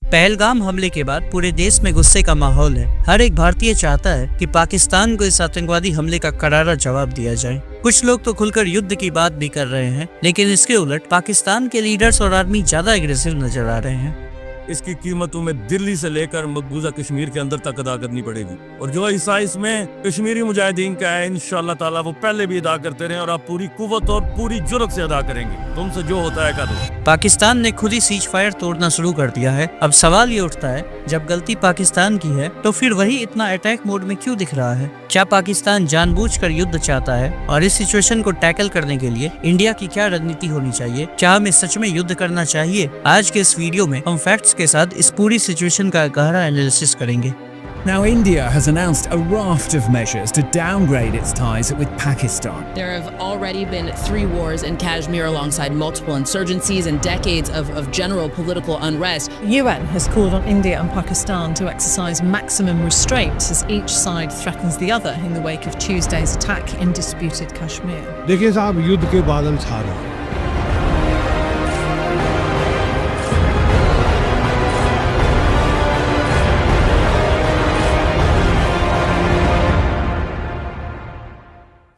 पहलगाम हमले के बाद पूरे देश में गुस्से का माहौल है। हर एक भारतीय चाहता है कि पाकिस्तान को इस आतंकवादी हमले का करारा जवाब दिया जाए। कुछ लोग तो खुलकर युद्ध की बात भी कर रहे हैं, लेकिन इसके उलट पाकिस्तान के लीडर्स और आर्मी ज्यादा एग्रेसिव नजर आ रहे हैं। इसकी कीमत तुम्हें दिल्ली से लेकर मकबूजा कश्मीर के अंदर तक अदा करनी पड़ेगी, और जो हिस्सा इसमें कश्मीरी मुजाहिदीन का है, इंशाअल्लाह ताला वो पहले भी अदा करते रहे और आप पूरी कुव्वत और पूरी जुर्रत से अदा करेंगे। तुमसे जो होता है करो। पाकिस्तान ने खुद ही सीज फायर तोड़ना शुरू कर दिया है। अब सवाल ये उठता है, जब गलती पाकिस्तान की है तो फिर वही इतना अटैक मोड में क्यों दिख रहा है? क्या पाकिस्तान जानबूझकर युद्ध चाहता है? और इस सिचुएशन को टैकल करने के लिए इंडिया की क्या रणनीति होनी चाहिए? क्या हमें सच में युद्ध करना चाहिए? आज के इस वीडियो में हम फैक्ट्स के साथ इस पूरी सिचुएशन का गहरा एनालिसिस करेंगे। Now, India has announced a raft of measures to downgrade its ties with Pakistan. There have already been 3 wars in Kashmir alongside multiple insurgencies and decades of general political unrest. The UN has called on India and Pakistan to exercise maximum restraint as each side threatens the other in the wake of Tuesday's attack in disputed Kashmir. देखिए साहब, युद्ध के बादल छा रहे हैं।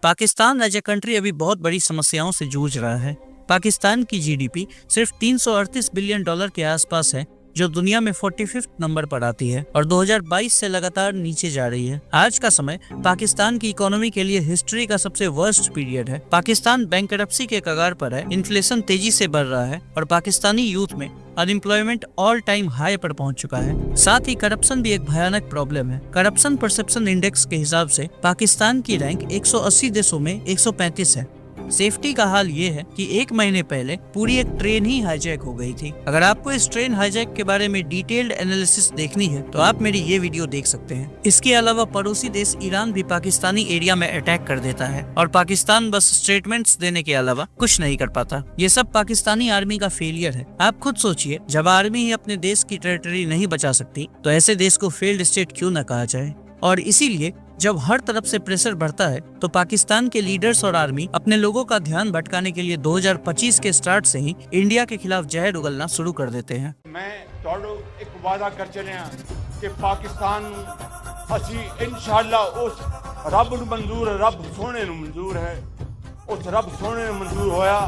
Pakistan as a country अभी बहुत बड़ी समस्याओं से जूझ रहा है। पाकिस्तान की जीडीपी सिर्फ $338 बिलियन के आसपास है, जो दुनिया में 45th नंबर पर आती है और 2022 से लगातार नीचे जा रही है। आज का समय पाकिस्तान की इकोनॉमी के लिए हिस्ट्री का सबसे वर्स्ट पीरियड है। पाकिस्तान बैंकरप्सी के कगार पर है, इन्फ्लेशन तेजी से बढ़ रहा है और पाकिस्तानी यूथ में अनएम्प्लॉयमेंट ऑल टाइम हाई पर पहुंच चुका है। साथ ही करप्शन भी एक भयानक प्रॉब्लम है। करप्शन परसेप्शन इंडेक्स के हिसाब से पाकिस्तान की रैंक 180 देशों में 135 है। सेफ्टी का हाल ये है कि 1 महीने पहले पूरी एक ट्रेन ही हाईजैक हो गई थी। अगर आपको इस ट्रेन हाईजैक के बारे में डिटेल्ड एनालिसिस देखनी है तो आप मेरी ये वीडियो देख सकते हैं। इसके अलावा पड़ोसी देश ईरान भी पाकिस्तानी एरिया में अटैक कर देता है और पाकिस्तान बस स्टेटमेंट्स देने के अलावा कुछ नहीं कर पाता। ये सब पाकिस्तानी आर्मी का फेलियर है। आप खुद सोचिए, जब आर्मी ही अपने देश की टेरिटरी नहीं बचा सकती तो ऐसे देश को फेल्ड स्टेट क्यों न कहा जाए? और इसीलिए जब हर तरफ से प्रेशर बढ़ता है तो पाकिस्तान के लीडर्स और आर्मी अपने लोगों का ध्यान भटकाने के लिए 2025 के स्टार्ट से ही इंडिया के खिलाफ जहर उगलना शुरू कर देते हैं। मैं तोड़ो एक वादा कर चले कि पाकिस्तान असी इंशाअल्लाह उस रब नूं मंजूर है, रब सोने नूं मंजूर है, उस रब सोने नूं मंजूर होया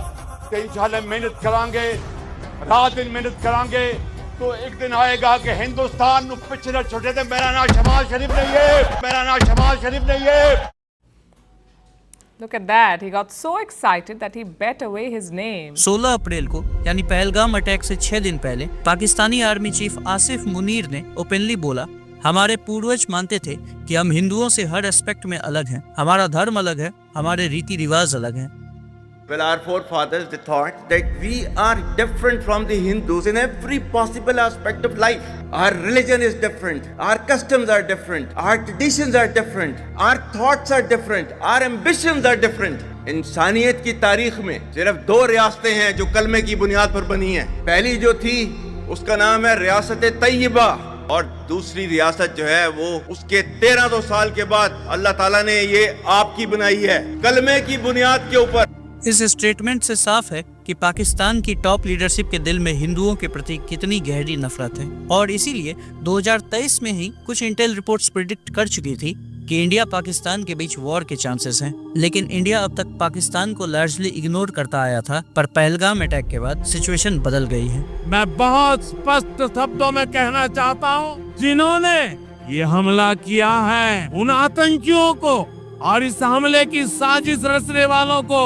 तो इंशाअल्लाह मेहनत करांगे, रात दिन मेहनत करांगे तो एक दिन आएगा कि हिंदुस्तान नूं पिछे न छुटे। ते मेरा नाम शहबाज शरीफ नहीं है, मेरा नाम शहबाज शरीफ नहीं है। Look at that. He got so excited that he bet away his name. 16 अप्रैल को यानी पहलगाम अटैक से 6 दिन पहले पाकिस्तानी आर्मी चीफ आसिफ मुनीर ने ओपनली बोला, हमारे पूर्वज मानते थे कि हम हिंदुओं से हर एस्पेक्ट में अलग हैं, हमारा धर्म अलग है, हमारे रीति रिवाज अलग हैं। Well, our forefathers, they thought that we are different from the Hindus in every possible aspect of life. Our religion is different, our customs are different, our traditions are different, our thoughts are different, our ambitions are different. इंसानियत की तारीख में सिर्फ 2 रियासतें हैं जो कलमे की बुनियाद पर बनी हैं। पहली जो थी उसका नाम है रियासत तैयबा, और दूसरी रियासत जो है वो उसके 1300 साल के बाद अल्लाह ताला ने ये आपकी बनाई है, कलमे की बुनियाद के ऊपर। इस स्टेटमेंट से साफ है कि पाकिस्तान की टॉप लीडरशिप के दिल में हिंदुओं के प्रति कितनी गहरी नफरत है, और इसीलिए 2023 में ही कुछ इंटेल रिपोर्ट्स प्रिडिक्ट कर चुकी थी कि इंडिया पाकिस्तान के बीच वॉर के चांसेस हैं। लेकिन इंडिया अब तक पाकिस्तान को लार्जली इग्नोर करता आया था, पर पहलगाम अटैक के बाद सिचुएशन बदल गई है। मैं बहुत स्पष्ट शब्दों में कहना चाहता हूँ, जिन्होंने ये हमला किया है उन आतंकियों को और इस हमले की साजिश रचने वालों को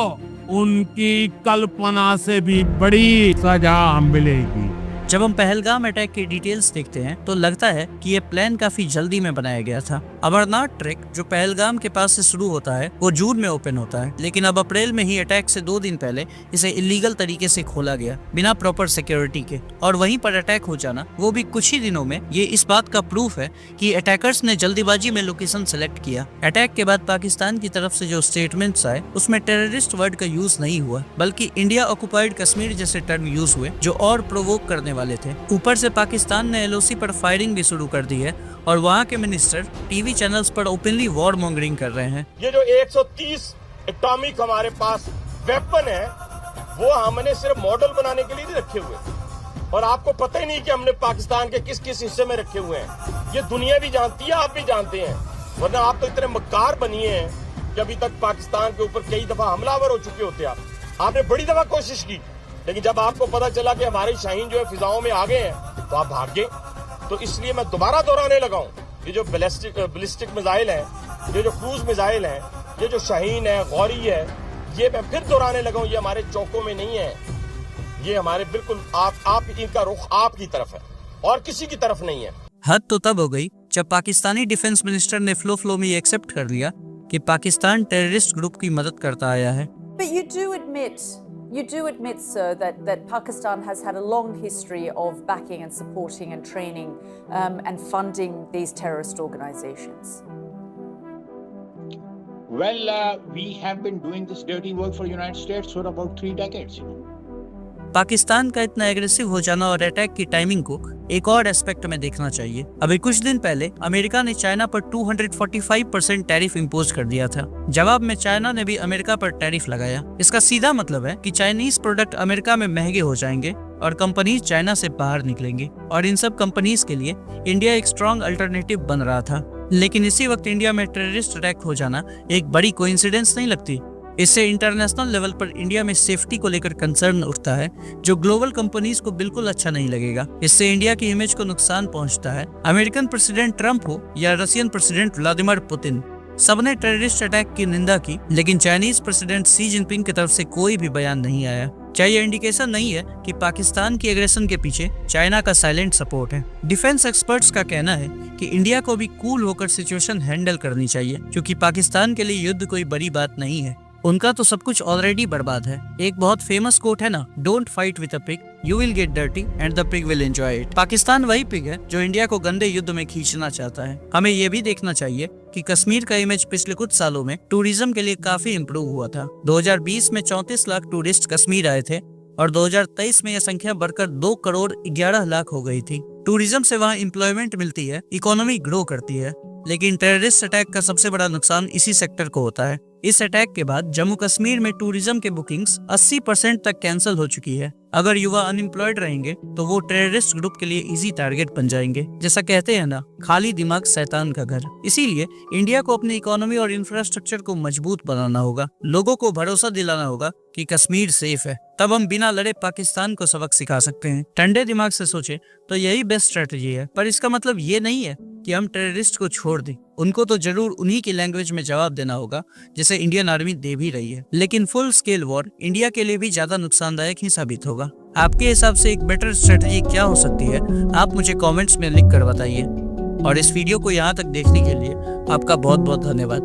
उनकी कल्पना से भी बड़ी सजा मिलेगी। जब हम पहलगाम अटैक की डिटेल्स देखते हैं तो लगता है कि ये प्लान काफी जल्दी में बनाया गया था। अमरनाथ ट्रैक जो पहलगाम के पास से शुरू होता है वो जून में ओपन होता है, लेकिन अब अप्रैल में ही अटैक से 2 दिन पहले इसे इलीगल तरीके से खोला गया बिना प्रॉपर सिक्योरिटी के, और वहीं पर अटैक हो जाना वो भी कुछ ही दिनों में, ये इस बात का प्रूफ है कि अटैकर्स ने जल्दीबाजी में लोकेशन सेलेक्ट किया। अटैक के बाद पाकिस्तान की तरफ से जो स्टेटमेंट्स आए उसमें टेररिस्ट वर्ड का यूज नहीं हुआ, बल्कि इंडिया ऑक्युपाइड कश्मीर जैसे टर्म यूज हुए जो और प्रोवोक करने वाले थे। ऊपर से पाकिस्तान ने एलओसी पर फायरिंग भी शुरू कर दी है और वहाँ के मिनिस्टर टीवी चैनल्स पर ओपनली वॉर मॉन्गरिंग कर रहे हैं। ये जो 130 एटॉमिक हमारे पास वेपन है वो हमने सिर्फ मॉडल बनाने के लिए नहीं रखे हुए, और आपको पता ही नहीं कि हमने पाकिस्तान के किस किस हिस्से में रखे हुए हैं। ये दुनिया भी जानती है, आप भी जानते हैं, वरना आप तो इतने मक्कार बनिए हैं कि अभी तक पाकिस्तान के ऊपर कई दफा हमलावर हो चुके होते। आपने बड़ी दफा कोशिश की, लेकिन जब आपको पता चला कि हमारे शाहीन जो है फिजाओं में आ गए हैं तो आप भाग गए। तो इसलिए मैं दोबारा दोहराने लगा हूँ, ये जो बैलिस्टिक मिसाइल हैं, ये जो क्रूज मिसाइल हैं, ये जो शाहीन है, गौरी है, ये मैं फिर दोहराने लगा हूँ, ये हमारे चौकों में नहीं है, ये हमारे बिल्कुल आप इनका रुख आपकी तरफ है और किसी की तरफ नहीं है। हद तो तब हो गई जब पाकिस्तानी डिफेंस मिनिस्टर ने फ्लो में ये एक्सेप्ट कर लिया कि पाकिस्तान टेररिस्ट ग्रुप की मदद करता आया है। But you do admit, sir, that Pakistan has had a long history of backing and supporting and training and funding these terrorist organizations. Well, we have been doing this dirty work for the United States for about 3 decades, you know. Pakistan का इतना aggressive हो जाना और attack की timing को एक और aspect में देखना चाहिए। अभी कुछ दिन पहले अमेरिका ने चाइना पर 245% टैरिफ इम्पोज कर दिया था। जवाब में चाइना ने भी अमेरिका पर टैरिफ लगाया। इसका सीधा मतलब है कि चाइनीज प्रोडक्ट अमेरिका में महंगे हो जाएंगे और कंपनीज चाइना से बाहर निकलेंगी, और इन सब कंपनीज के लिए इंडिया एक स्ट्रॉन्ग अल्टरनेटिव बन रहा था। लेकिन इसी वक्त इंडिया में टेररिस्ट अटैक हो जाना एक बड़ी कोइंसिडेंस नहीं लगती। इससे इंटरनेशनल लेवल पर इंडिया में सेफ्टी को लेकर कंसर्न उठता है, जो ग्लोबल कंपनीज को बिल्कुल अच्छा नहीं लगेगा। इससे इंडिया की इमेज को नुकसान पहुंचता है। अमेरिकन प्रेसिडेंट ट्रंप हो या रशियन प्रेसिडेंट व्लादिमीर पुतिन, सबने टेररिस्ट अटैक की निंदा की, लेकिन चाइनीज प्रेसिडेंट शी जिनपिंग की तरफ से कोई भी बयान नहीं आया। क्या यह इंडिकेशन नहीं है कि पाकिस्तान की एग्रेशन के पीछे चाइना का साइलेंट सपोर्ट है? डिफेंस एक्सपर्ट्स का कहना है कि इंडिया को भी कूल होकर सिचुएशन हैंडल करनी चाहिए, क्योंकि पाकिस्तान के लिए युद्ध कोई बड़ी बात नहीं है। उनका तो सब कुछ ऑलरेडी बर्बाद है। एक बहुत फेमस कोट है ना, don't fight with a pig, you will get dirty and the pig will enjoy it. Pakistan वही पिग है जो इंडिया को गंदे युद्ध में खींचना चाहता है। हमें ये भी देखना चाहिए कि कश्मीर का इमेज पिछले कुछ सालों में टूरिज्म के लिए काफी इम्प्रूव हुआ था। 2020 में 34 लाख टूरिस्ट कश्मीर आए थे और 2023 में यह संख्या बढ़कर 2 करोड़ 11 लाख हो गई थी। टूरिज्म से वहाँ एम्प्लॉयमेंट मिलती है, इकोनॉमी ग्रो करती है, लेकिन टेररिस्ट अटैक का सबसे बड़ा नुकसान इसी सेक्टर को होता है। इस अटैक के बाद जम्मू कश्मीर में टूरिज्म के बुकिंग्स 80% तक कैंसिल हो चुकी है। अगर युवा अनएम्प्लॉयड रहेंगे तो वो टेररिस्ट ग्रुप के लिए इजी टारगेट बन जाएंगे। जैसा कहते हैं ना, खाली दिमाग शैतान का घर। इसीलिए इंडिया को अपनी इकोनॉमी और इंफ्रास्ट्रक्चर को मजबूत बनाना होगा। लोगों को भरोसा दिलाना होगा कि कश्मीर सेफ है। तब हम बिना लड़े पाकिस्तान को सबक सिखा सकते हैं। ठंडे दिमाग से सोचे तो यही बेस्ट स्ट्रेटजी है। पर इसका मतलब ये नहीं है कि हम टेररिस्ट को छोड़ दें। उनको तो जरूर उन्हीं की लैंग्वेज में जवाब देना होगा जैसे इंडियन आर्मी दे भी रही है। लेकिन फुल स्केल वॉर इंडिया के लिए भी ज्यादा नुकसानदायक ही साबित होगा। आपके हिसाब से एक बेटर स्ट्रेटजी क्या हो सकती है? आप मुझे कमेंट्स में लिख कर बताइए। और इस वीडियो को यहाँ तक देखने के लिए आपका बहुत बहुत धन्यवाद।